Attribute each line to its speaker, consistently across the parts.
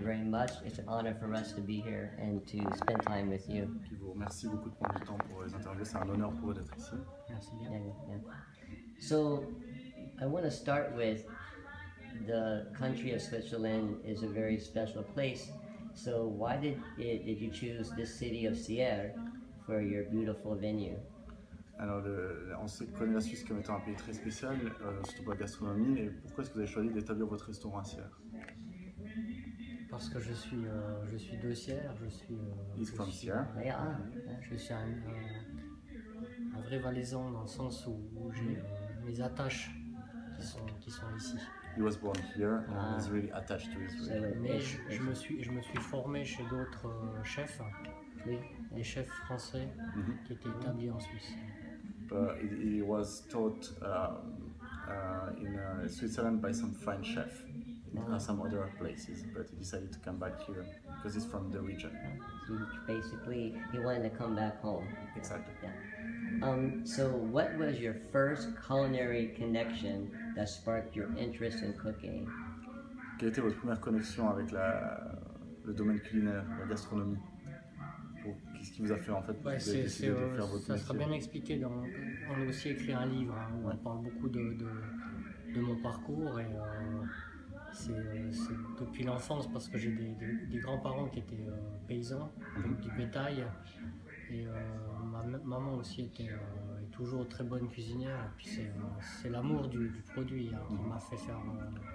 Speaker 1: very much. It's an honor for us to be here and to spend time with you.
Speaker 2: Puis vous remercie beaucoup de prendre du temps pour les interviewer. C'est un honneur pour eux d'être ici.
Speaker 3: Merci bien.
Speaker 1: Yeah. So, I want to start with the country of Switzerland is a very special place. So, why did you choose this city of Sierre for your beautiful venue?
Speaker 2: Alors, on connaît la Suisse comme étant un pays très spécial, surtout pour la gastronomie. Et pourquoi est-ce que vous avez choisi d'établir votre restaurant à Sierre?
Speaker 3: Parce que je suis de Sierre, je suis
Speaker 2: Sierre.
Speaker 3: Je suis un vrai valaisan dans le sens où j'ai mes attaches qui sont ici.
Speaker 2: He was born here and is really attached to his region.
Speaker 3: Mais je me suis formé chez d'autres chefs, des chefs français qui étaient établis en Suisse.
Speaker 2: He was taught in Switzerland by some French chef in some other places, but he decided to come back here because he's from the region.
Speaker 1: So basically, he wanted to come back home.
Speaker 2: Exactly.
Speaker 1: Yeah. So what was your first culinary connection that sparked your interest in cooking?
Speaker 2: Quelle était votre première connexion avec le domaine culinaire, la gastronomie? Qu'est-ce qui vous a fait en fait décider de faire votre métier?
Speaker 3: Ça sera bien expliqué. On a aussi écrit un livre où on parle beaucoup de mon parcours et c'est depuis l'enfance parce que j'ai des grands-parents qui étaient paysans, avec du bétail et ma maman aussi est toujours très bonne cuisinière et puis c'est l'amour du produit qui m'a fait faire.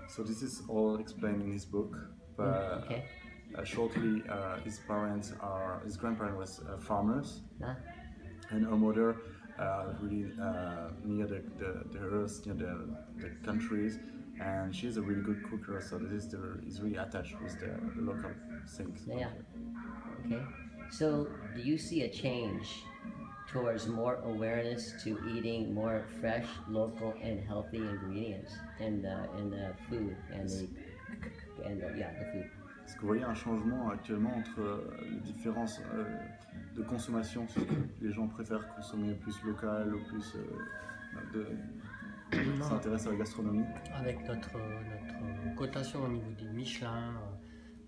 Speaker 2: So this is all explained in his book. But,
Speaker 1: Okay.
Speaker 2: Shortly, his grandparents was farmers, and her mother really near the earth, near the countries, and she's a really good cooker. So this is really attached with the local things.
Speaker 1: Yeah. Okay. So, do you see a change towards more awareness to eating more fresh, local, and healthy ingredients in the food and the food?
Speaker 2: Est-ce que vous voyez un changement actuellement entre les différences de consommation? Les gens préfèrent consommer plus local ou plus s'intéressent à la gastronomie?
Speaker 3: Avec notre cotation au niveau des Michelin,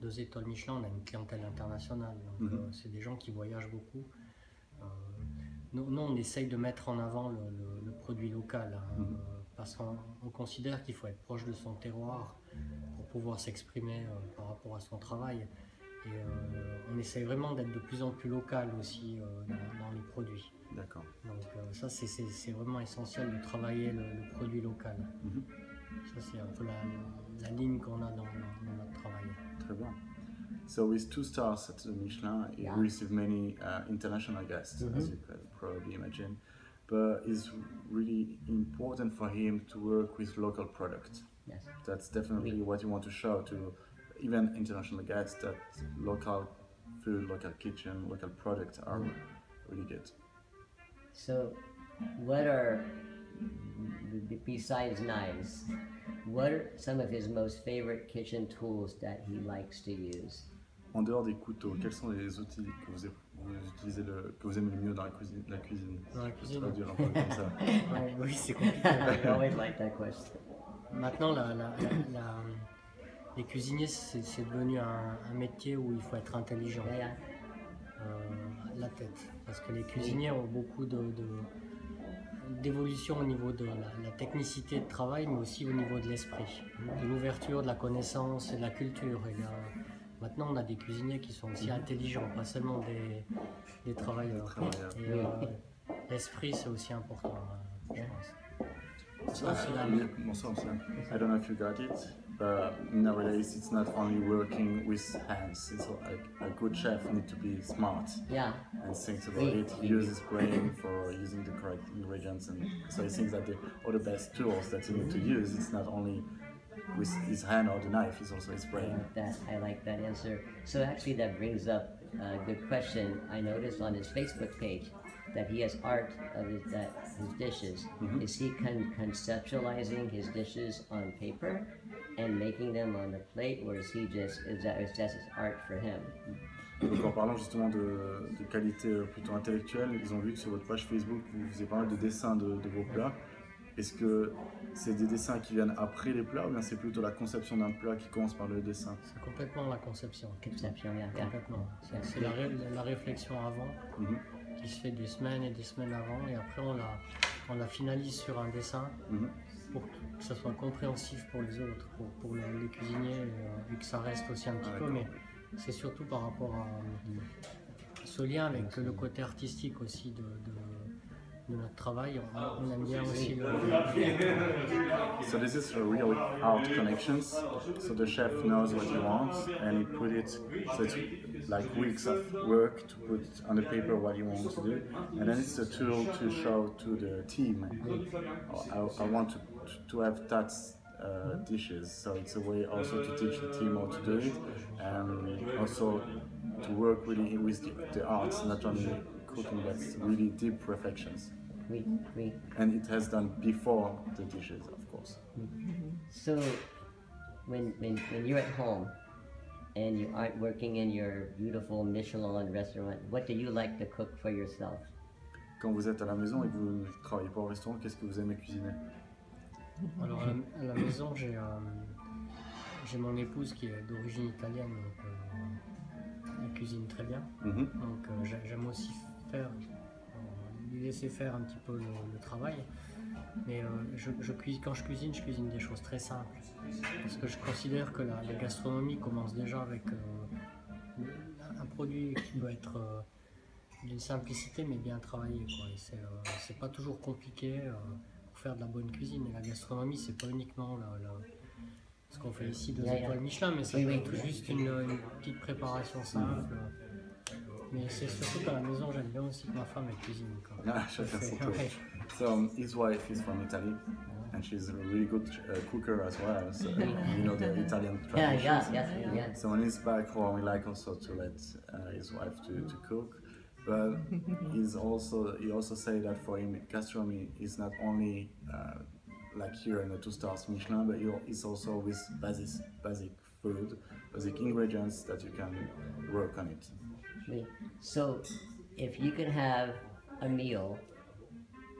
Speaker 3: 2 étoiles Michelin, on a une clientèle internationale. Donc c'est des gens qui voyagent beaucoup. Nous, on essaye de mettre en avant le produit local parce qu'on considère qu'il faut être proche de son terroir pour pouvoir s'exprimer par rapport à son travail. Et on essaye vraiment d'être de plus en plus local aussi dans les produits.
Speaker 2: D'accord.
Speaker 3: Donc ça, c'est vraiment essentiel de travailler le produit local. Ça, c'est un peu la ligne qu'on a dans notre travail.
Speaker 2: Très bien. So with 2 stars at the Michelin, he received many international guests, as you can probably imagine. But it's really important for him to work with local products.
Speaker 1: Yes.
Speaker 2: That's definitely what you want to show to even international guests, that local food, local kitchen, local products are really good.
Speaker 1: So, what are, besides knives, what are some of his most favorite kitchen tools that he likes to use?
Speaker 2: En dehors des couteaux, quels sont les outils que vous utilisez que vous aimez le mieux dans la cuisine?
Speaker 3: Dans la cuisine.
Speaker 2: Je vais dire un peu comme ça.
Speaker 3: Oui, c'est compliqué.
Speaker 1: I always like that question.
Speaker 3: Maintenant, les cuisiniers, c'est devenu un métier où il faut être intelligent. La tête. Parce que les cuisiniers ont beaucoup d'évolution au niveau de la technicité de travail, mais aussi au niveau de l'esprit, de l'ouverture, de la connaissance et de la culture. Et maintenant, on a des cuisiniers qui sont aussi intelligents, pas seulement des travailleurs. Et l'esprit, c'est aussi important, je pense.
Speaker 2: Bonsoir, monsieur. I don't know if you got it, but nowadays it's not only working with hands. It's like a good chef needs to be smart and think about it. He uses brain for using the correct ingredients, and so he thinks that the other best tools that he needs to use, it's not only with his hand or the knife, it's also his brain.
Speaker 1: I like that answer. So actually that brings up a good question. I noticed on his Facebook page that he has art of his dishes. Is he conceptualizing his dishes on paper and making them on the plate, or is that just his art for him?
Speaker 2: Donc en parlant justement de qualité plutôt intellectuelle, ils ont vu que sur votre page Facebook, vous faisiez pas mal de dessins de vos plats. Est-ce que c'est des dessins qui viennent après les plats ou bien c'est plutôt la conception d'un plat qui commence par le dessin?
Speaker 3: C'est complètement la conception.
Speaker 1: Conception, yeah.
Speaker 3: Complètement. C'est la réflexion avant qui se fait des semaines et des semaines avant et après on la finalise sur un dessin pour que ça soit compréhensif pour les autres, pour les cuisiniers et que ça reste aussi un petit peu, mais c'est surtout par rapport à ce lien avec le côté artistique aussi de notre travail. On aime bien aussi le...
Speaker 2: So this is a real art connections. So the chef knows what he wants and he put it, so it's like weeks of work to put on the paper what he wants to do. And then it's a tool to show to the team, I want to have that dishes. So it's a way also to teach the team how to do it and also to work really with the arts, not only cooking, but really deep reflections.
Speaker 1: Oui, oui.
Speaker 2: And it has done before the dishes, of course.
Speaker 1: So, when you're at home and you aren't working in your beautiful Michelin restaurant, what do you like to cook for yourself?
Speaker 2: Quand vous êtes à la maison et que vous ne travaillez pas au restaurant, qu'est-ce que vous aimez cuisiner?
Speaker 3: Alors à la maison, j'ai mon épouse qui est d'origine italienne, donc elle cuisine très bien. Donc j'aime aussi lui laisser faire un petit peu le travail. Mais quand je cuisine des choses très simples. Parce que je considère que la gastronomie commence déjà avec un produit qui doit être d'une simplicité mais bien travaillé, quoi. C'est pas toujours compliqué pour faire de la bonne cuisine. Et la gastronomie, c'est pas uniquement ce qu'on fait ici, 2 étoiles Michelin, mais ça peut être juste une petite préparation simple. Mais c'est surtout qu'à la maison, j'aime bien aussi que ma femme elle cuisine.
Speaker 2: Chacun son tour. So his wife is from Italy, and she's a really good cooker as well. So you know the Italian traditions.
Speaker 1: Yeah.
Speaker 2: So when he's back home, he like also to let his wife to cook. But he also say that for him, gastronomy is not only like here in the 2 stars Michelin, but it's also with basic food, basic ingredients that you can work on it.
Speaker 1: So, if you could have a meal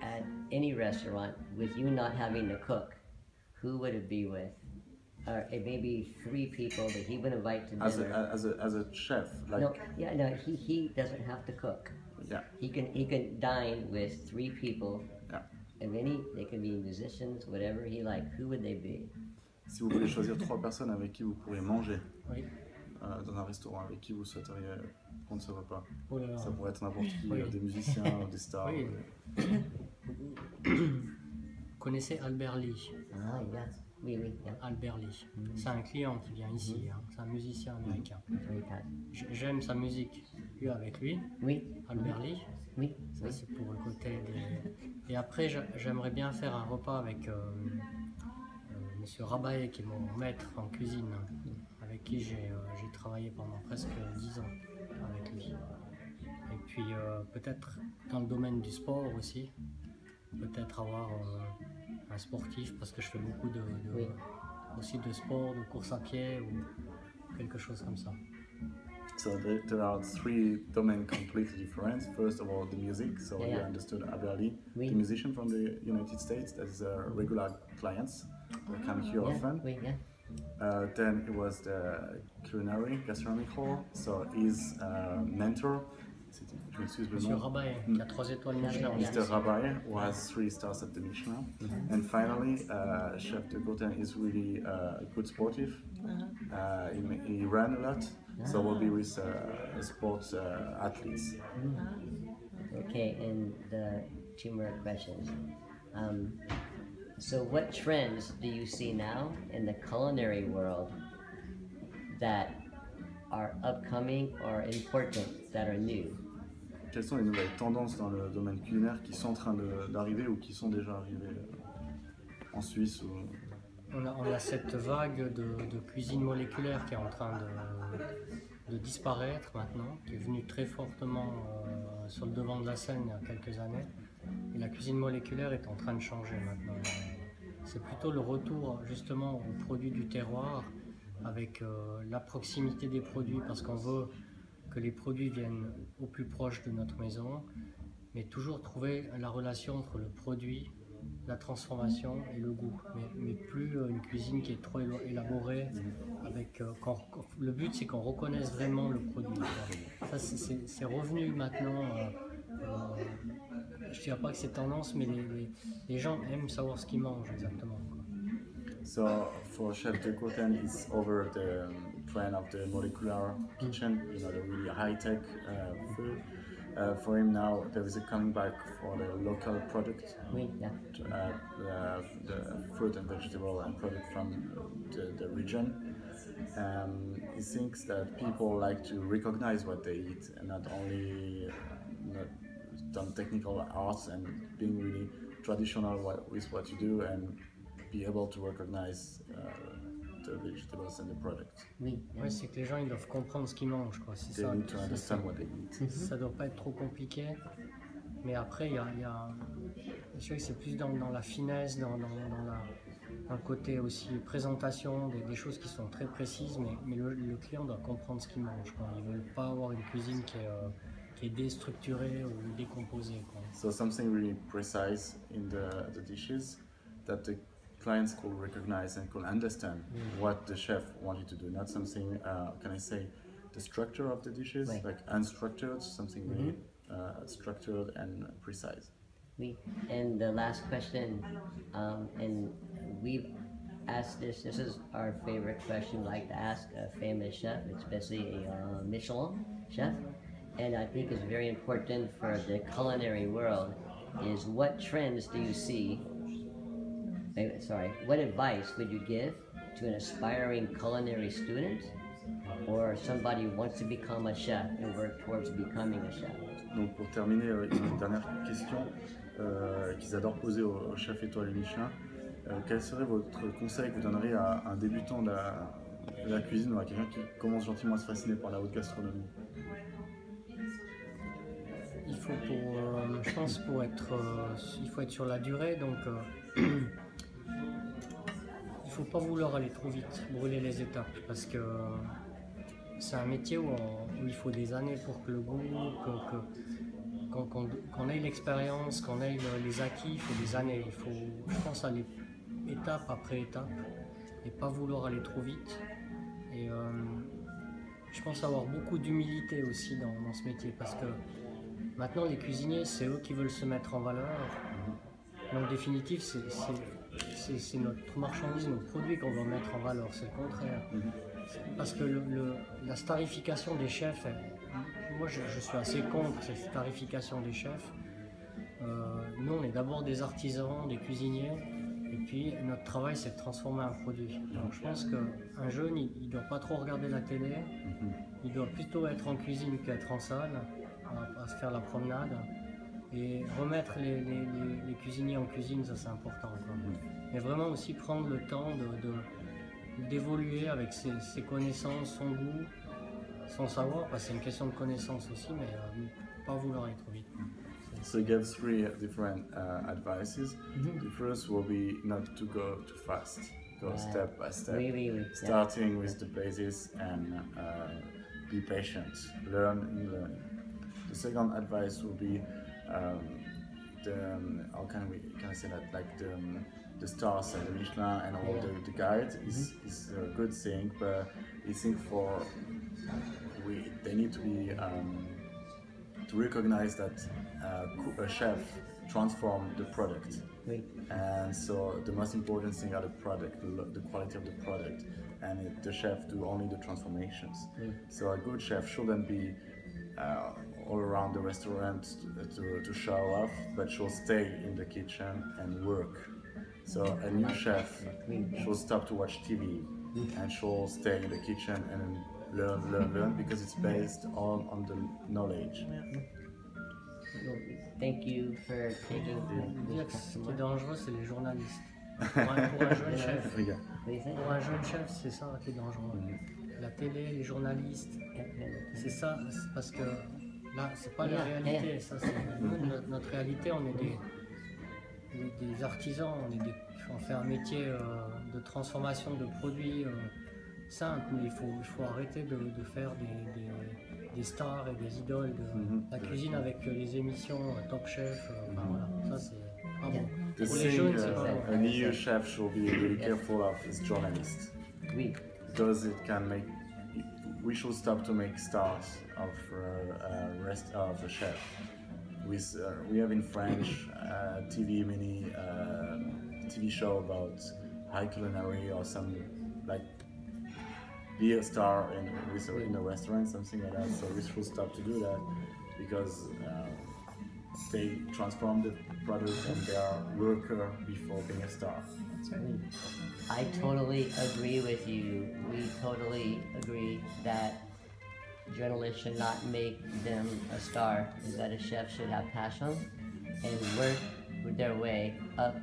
Speaker 1: at any restaurant with you not having to cook, who would it be with? Or it may be 3 people that he would invite to dinner.
Speaker 2: As a chef, like
Speaker 1: he doesn't have to cook.
Speaker 2: Yeah.
Speaker 1: He can dine with 3 people.
Speaker 2: Yeah.
Speaker 1: And they can be musicians, whatever he like. Who would they be?
Speaker 2: Si vous voulez choisir 3 personnes avec qui vous pourriez manger dans un restaurant, avec qui vous souhaiteriez prendre ce repas, ça pourrait être n'importe qui, des musiciens, des stars.
Speaker 3: Vous connaissez Albert Lee?
Speaker 1: Ah, yes. Oui. Yeah.
Speaker 3: Albert Lee. C'est un client qui vient ici, c'est un musicien américain. J'aime sa musique. Lui avec lui.
Speaker 1: Oui.
Speaker 3: Albert Lee.
Speaker 1: Oui.
Speaker 3: Ça c'est pour le côté des... Et après j'aimerais bien faire un repas avec Monsieur Rabaye qui est mon maître en cuisine, avec qui j'ai travaillé pendant presque 10 ans avec lui. Et puis peut-être dans le domaine du sport aussi, peut-être avoir un sportif parce que je fais beaucoup aussi de sport, de course à pied ou quelque chose comme ça.
Speaker 2: So there are 3 domains completely different. First of all, the music. So you understood Albert Lee, the musician from the United States that is a regular clients. They come here often. Then it was the gastronomical. So his mentor.
Speaker 3: Monsieur Rabaye, qui a 3 étoiles Michelin.
Speaker 2: Mr. Rabaye, who has 3 stars at the Michelin. And finally, Chef de Courten is really a good sportive. He ran a lot, so we'll be with sports athletes.
Speaker 1: Okay, and the 2 more questions. So what trends do you see now in the culinary world that are upcoming or important, that are new?
Speaker 2: Quelles sont les nouvelles tendances dans le domaine culinaire qui sont en train d'arriver ou qui sont déjà arrivées en Suisse ou...
Speaker 3: On a cette vague de cuisine moléculaire qui est en train de disparaître maintenant, qui est venue très fortement sur le devant de la scène il y a quelques années. Et la cuisine moléculaire est en train de changer maintenant. C'est plutôt le retour justement aux produits du terroir avec la proximité des produits parce qu'on veut que les produits viennent au plus proche de notre maison, mais toujours trouver la relation entre le produit la transformation et le goût, mais plus une cuisine qui est trop élaborée. Avec, le but c'est qu'on reconnaisse vraiment le produit. Ça c'est revenu maintenant. Je dirais pas que c'est tendance, mais les gens aiment savoir ce qu'ils mangent exactement.
Speaker 2: So for Chef de Coten, it's over the trend of the molecular kitchen, you know, the really high-tech food. For him now, there is a coming back for the local product,
Speaker 1: Oui, yeah.
Speaker 2: The fruit and vegetable and product from the region. He thinks that people like to recognize what they eat and not only not some technical arts and being really traditional with what you do and be able to recognize the vegetables and the products.
Speaker 3: Oui, ouais, c'est que les gens ils doivent comprendre ce qu'ils mangent, quoi. C'est
Speaker 2: They
Speaker 3: ça.
Speaker 2: need to understand what they eat.
Speaker 3: Ça doit pas être trop compliqué, mais après il y a je sais que c'est plus dans la finesse, dans le côté aussi présentation, des choses qui sont très précises, mais le client doit comprendre ce qu'il mange, quoi. Ils veulent pas avoir une cuisine qui est déstructurée ou décomposée, quoi.
Speaker 2: So something really precise in the dishes that the clients could recognize and could understand what the chef wanted to do, not something, can I say, the structure of the dishes,
Speaker 1: Right.
Speaker 2: like unstructured, something really structured and precise.
Speaker 1: Oui. And the last question, and we've asked this is our favorite question we like to ask a famous chef, especially a Michelin chef, and I think it's very important for the culinary world, is what trends do you see, what advice would you give to an aspiring culinary student or somebody who wants to become a chef and work towards becoming a chef?
Speaker 2: Donc pour terminer, ils ont une dernière question qu'ils adorent poser aux chefs étoilés Michelin. Quel serait votre conseil que vous donneriez à un débutant de la cuisine ou à quelqu'un qui commence gentiment à se fasciner par la haute gastronomie?
Speaker 3: Il faut je pense il faut être sur la durée, donc il faut pas vouloir aller trop vite, brûler les étapes, parce que c'est un métier où il faut des années pour que le goût, qu'on ait l'expérience, qu'on ait les acquis, il faut des années. Il faut, je pense, aller étape après étape et pas vouloir aller trop vite. Et je pense avoir beaucoup d'humilité aussi dans ce métier, parce que maintenant les cuisiniers, c'est eux qui veulent se mettre en valeur. Donc en définitive, c'est notre marchandise, nos produits qu'on va mettre en valeur, c'est le contraire. Parce que la starification des chefs, moi je suis assez contre cette starification des chefs. Nous on est d'abord des artisans, des cuisiniers, et puis notre travail c'est de transformer un produit. Donc je pense qu'un jeune il ne doit pas trop regarder la télé, il doit plutôt être en cuisine qu'être en salle, à se faire la promenade. Et remettre les cuisiniers en cuisine, ça c'est important, quoi. Mais vraiment aussi prendre le temps d'évoluer avec ses connaissances, son goût, son savoir, parce que c'est une question de connaissance aussi, mais pas vouloir aller trop vite.
Speaker 2: So you gave three different advices. The first will be not to go too fast, go step by step, starting with the basis and be patient, learn in learning. The second advice will be how can I say that, like the stars and the Michelin and all the guides is a good thing, but I think they need to be to recognize that a chef transforms the product, and so the most important thing are the product, the quality of the product, and the chef do only the transformations. So a good chef shouldn't be all around the restaurant to show off, but should stay in the kitchen and work. So a new chef should stop to watch TV and should stay in the kitchen and learn, because it's based on the knowledge.
Speaker 1: Thank you for taking
Speaker 3: Ce qui est dangereux, c'est les journalistes. Pour un jeune chef, c'est ça qui est dangereux. La télé, les journalistes, c'est ça, parce que là, c'est pas la réalité. Ça, notre réalité, on est des artisans, on fait un métier de transformation de produits simples, mais il faut arrêter de faire des stars et des idoles de la cuisine avec les émissions Top Chef. Voilà, ça c'est. pas bon.
Speaker 2: The
Speaker 3: Pour les
Speaker 2: thing,
Speaker 3: jeunes, c'est pas bon.
Speaker 2: a new chef should be really careful of his journalists.
Speaker 1: Oui.
Speaker 2: Because it can make. We should stop to make stars of rest of the chef. We have in French TV TV show about high culinary or some like be a star in a restaurant, something like that. So we should stop to do that because they transform the product and they are worker before being a star.
Speaker 1: That's right. I totally agree with you. We totally agree that journalists should not make them a star, is that a chef should have passion and work their way up